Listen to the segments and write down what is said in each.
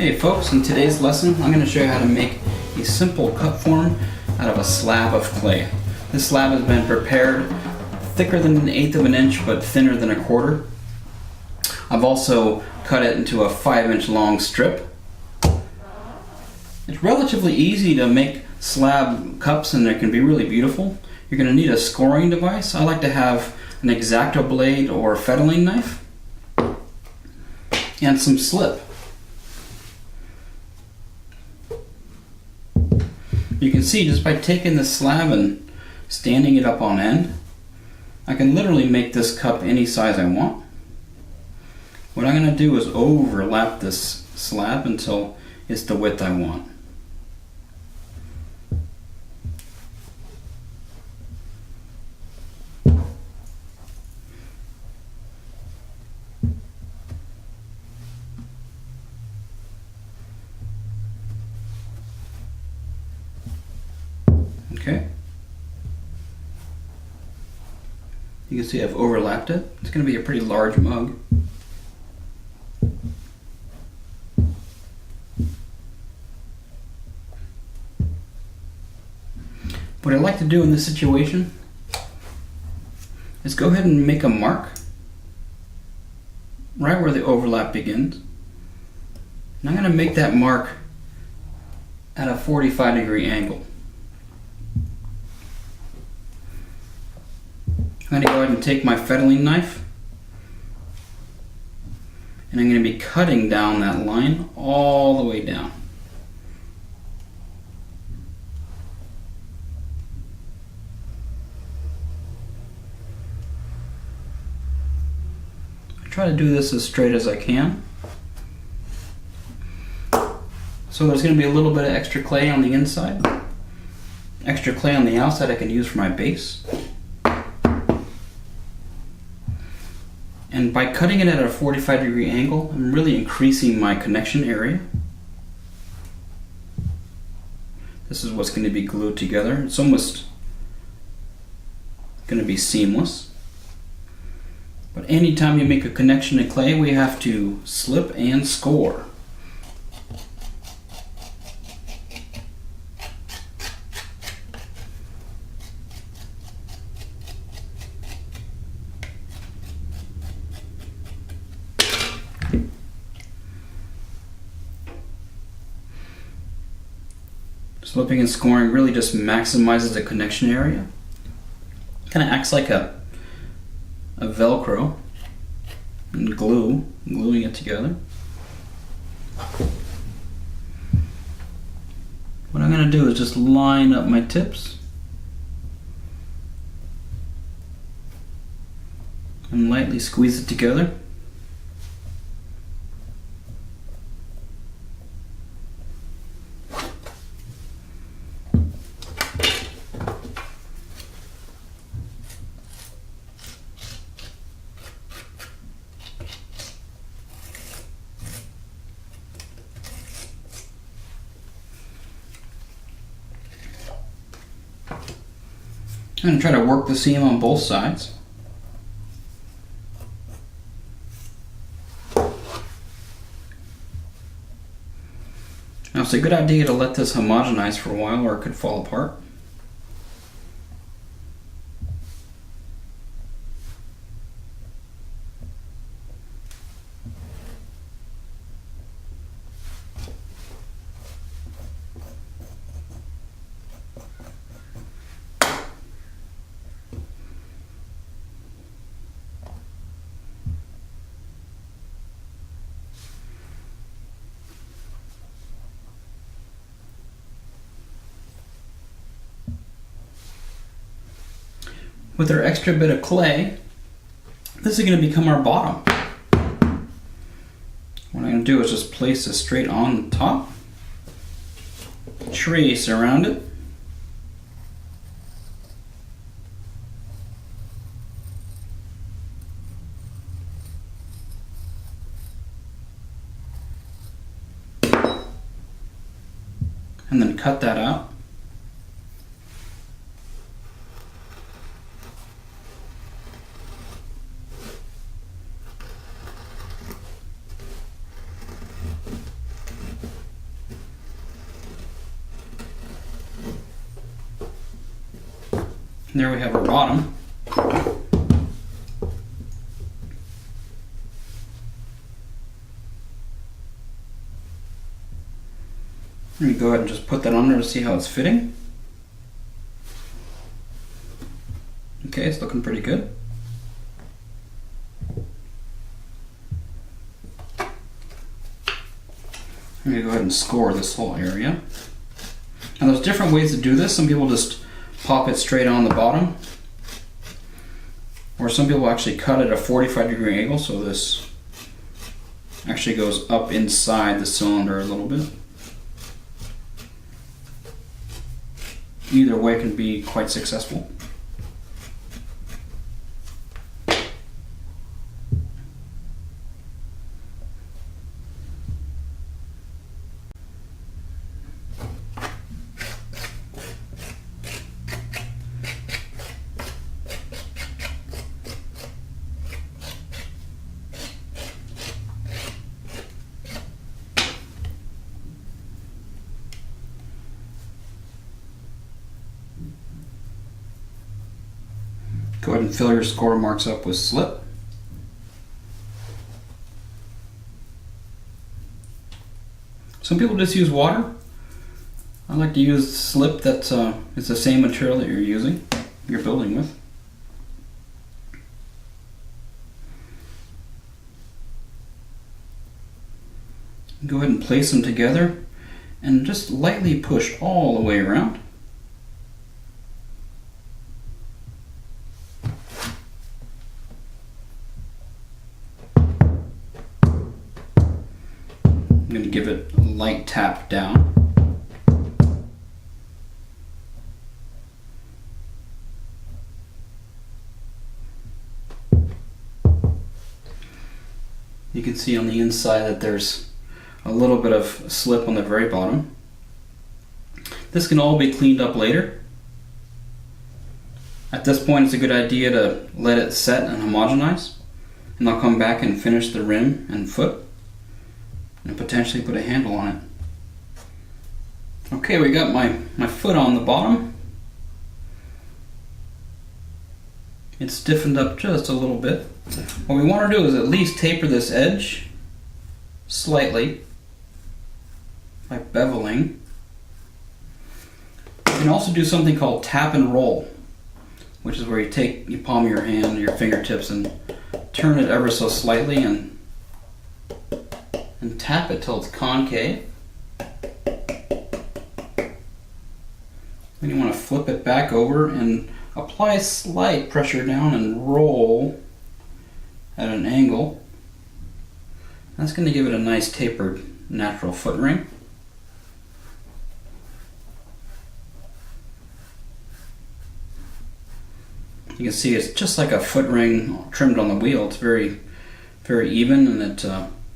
Hey folks, in today's lesson I'm going to show you how to make a simple cup form out of a slab of clay. This slab has been prepared thicker than 1/8 of an inch but thinner than 1/4. I've also cut it into a 5-inch long strip. It's relatively easy to make slab cups and they can be really beautiful. You're going to need a scoring device. I like to have an X-Acto blade or fettling knife and some slip. You can see just by taking the slab and standing it up on end, I can literally make this cup any size I want. What I'm going to do is overlap this slab until it's the width I want. Okay. You can see I've overlapped it. It's going to be a pretty large mug. What I like to do in this situation is go ahead and make a mark right where the overlap begins. And I'm going to make that mark at a 45-degree angle. I'm going to go ahead and take my fettling knife and I'm going to be cutting down that line all the way down. I try to do this as straight as I can. So there's going to be a little bit of extra clay on the inside, extra clay on the outside I can use for my base. And by cutting it at a 45-degree angle, I'm really increasing my connection area. This is what's going to be glued together. It's almost going to be seamless. But anytime you make a connection in clay, we have to slip and score. Slipping and scoring really just maximizes the connection area. Kind of acts like a Velcro and gluing it together. What I'm going to do is just line up my tips and lightly squeeze it together. I'm going to try to work the seam on both sides. Now it's a good idea to let this homogenize for a while or it could fall apart. With our extra bit of clay, this is going to become our bottom. What I'm going to do is just place this straight on the top, trace around it, and then cut that out. And there we have our bottom. Let me go ahead and just put that on there to see how it's fitting. Okay, it's looking pretty good. I'm going to go ahead and score this whole area. Now there's different ways to do this. Some people just pop it straight on the bottom, or some people actually cut it at a 45-degree angle so this actually goes up inside the cylinder a little bit. Either way can be quite successful. Go ahead and fill your score marks up with slip. Some people just use water. I like to use slip that's it's the same material that you're building with. Go ahead and place them together and just lightly push all the way around. I'm going to give it a light tap down. You can see on the inside that there's a little bit of slip on the very bottom. This can all be cleaned up later. At this point it's a good idea to let it set and homogenize, and I'll come back and finish the rim and foot and potentially put a handle on it. Okay, we got my foot on the bottom. It's stiffened up just a little bit. What we want to do is at least taper this edge slightly by beveling. You can also do something called tap and roll, which is where you take your palm of your hand, your fingertips, and turn it ever so slightly and tap it till it's concave. Then you want to flip it back over and apply slight pressure down and roll at an angle. That's going to give it a nice tapered natural foot ring. You can see it's just like a foot ring trimmed on the wheel. It's very, very even, and it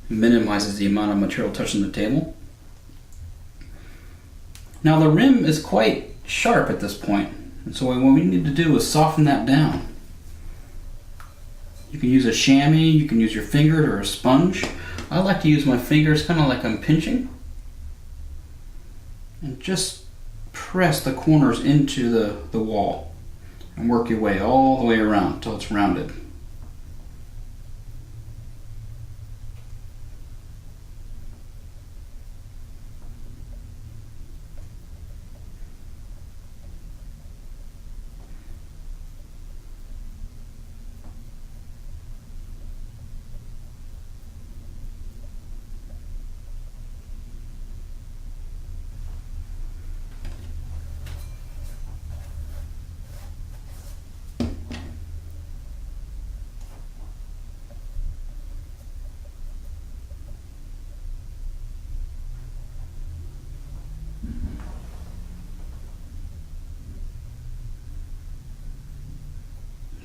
minimizes the amount of material touching the table. Now the rim is quite sharp at this point, and so what we need to do is soften that down. You can use a chamois, you can use your finger or a sponge. I like to use my fingers kind of like I'm pinching, and just press the corners into the wall and work your way all the way around until it's rounded.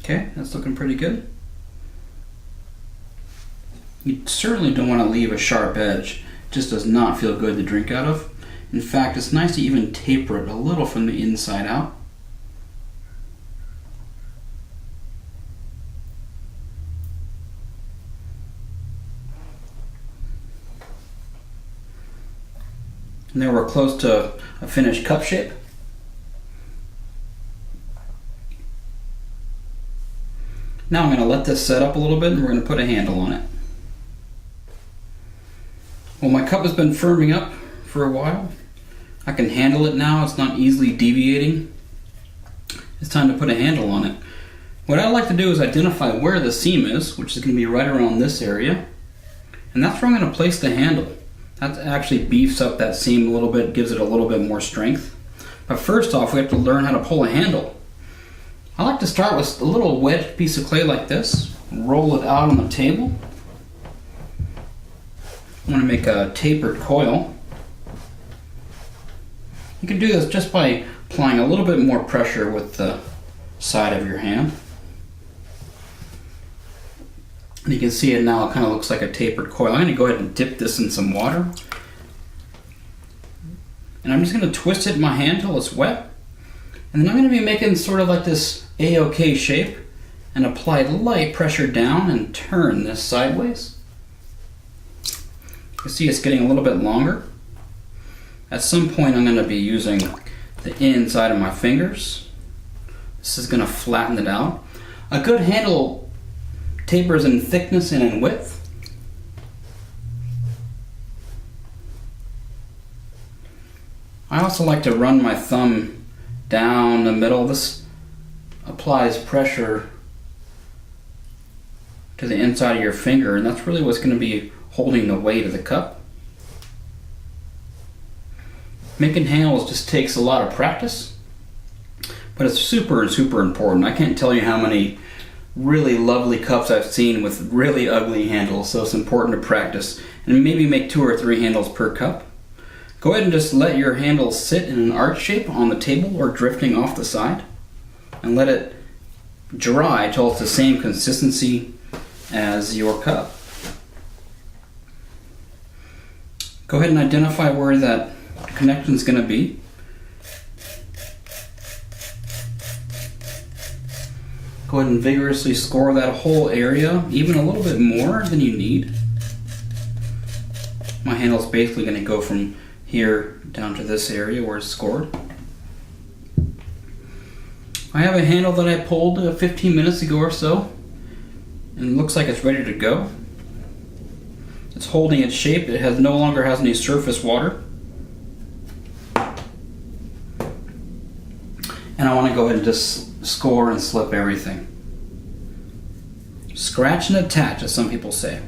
Okay, that's looking pretty good. You certainly don't want to leave a sharp edge. It just does not feel good to drink out of. In fact, it's nice to even taper it a little from the inside out. And there we're close to a finished cup shape. Now I'm going to let this set up a little bit and we're going to put a handle on it. Well, my cup has been firming up for a while. I can handle it now, it's not easily deviating. It's time to put a handle on it. What I like to do is identify where the seam is, which is going to be right around this area. And that's where I'm going to place the handle. That actually beefs up that seam a little bit, gives it a little bit more strength. But first off, we have to learn how to pull a handle. I like to start with a little wedged piece of clay like this, roll it out on the table. I'm going to make a tapered coil. You can do this just by applying a little bit more pressure with the side of your hand. And you can see it now, it kind of looks like a tapered coil. I'm going to go ahead and dip this in some water. And I'm just going to twist it in my hand till it's wet. And then I'm going to be making sort of like this A-OK shape and apply light pressure down and turn this sideways. You can see it's getting a little bit longer. At some point I'm going to be using the inside of my fingers. This is going to flatten it out. A good handle tapers in thickness and in width. I also like to run my thumb down the middle. This applies pressure to the inside of your finger, and that's really what's going to be holding the weight of the cup. Making handles just takes a lot of practice, but it's super important. I can't tell you how many really lovely cups I've seen with really ugly handles, so it's important to practice and maybe make 2 or 3 handles per cup. Go ahead and just let your handle sit in an arch shape on the table or drifting off the side, and let it dry till it's the same consistency as your cup. Go ahead and identify where that connection is going to be. Go ahead and vigorously score that whole area, even a little bit more than you need. My handle is basically going to go from here down to this area where it's scored. I have a handle that I pulled 15 minutes ago or so, and it looks like it's ready to go. It's holding its shape. It no longer has any surface water. And I want to go ahead and just score and slip everything. Scratch and attach, as some people say.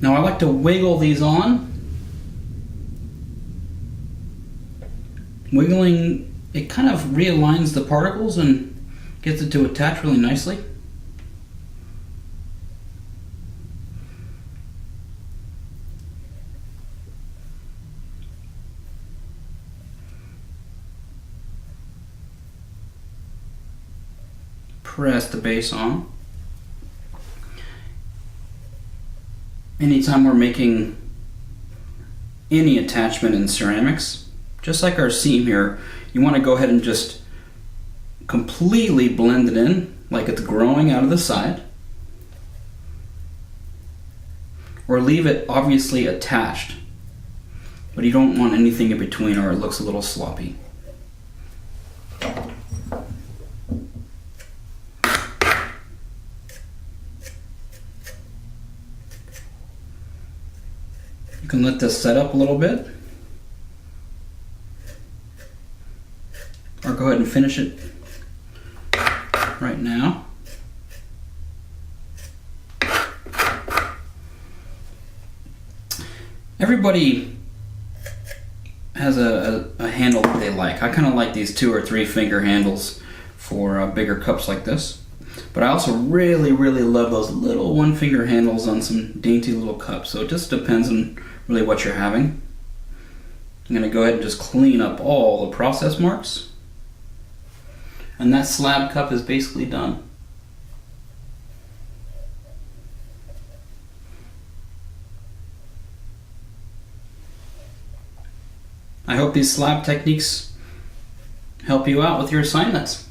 Now I like to wiggle these on. Wiggling, it kind of realigns the particles and gets it to attach really nicely. Press the base on. Anytime we're making any attachment in ceramics, just like our seam here, you want to go ahead and just completely blend it in like it's growing out of the side, or leave it obviously attached, but you don't want anything in between or it looks a little sloppy. You can let this set up a little bit, or go ahead and finish it right now. Everybody has a handle that they like. I kind of like these 2 or 3 finger handles for bigger cups like this. But I also really love those little 1 finger handles on some dainty little cups. So it just depends on really what you're having. I'm going to go ahead and just clean up all the process marks. And that slab cup is basically done. I hope these slab techniques help you out with your assignments.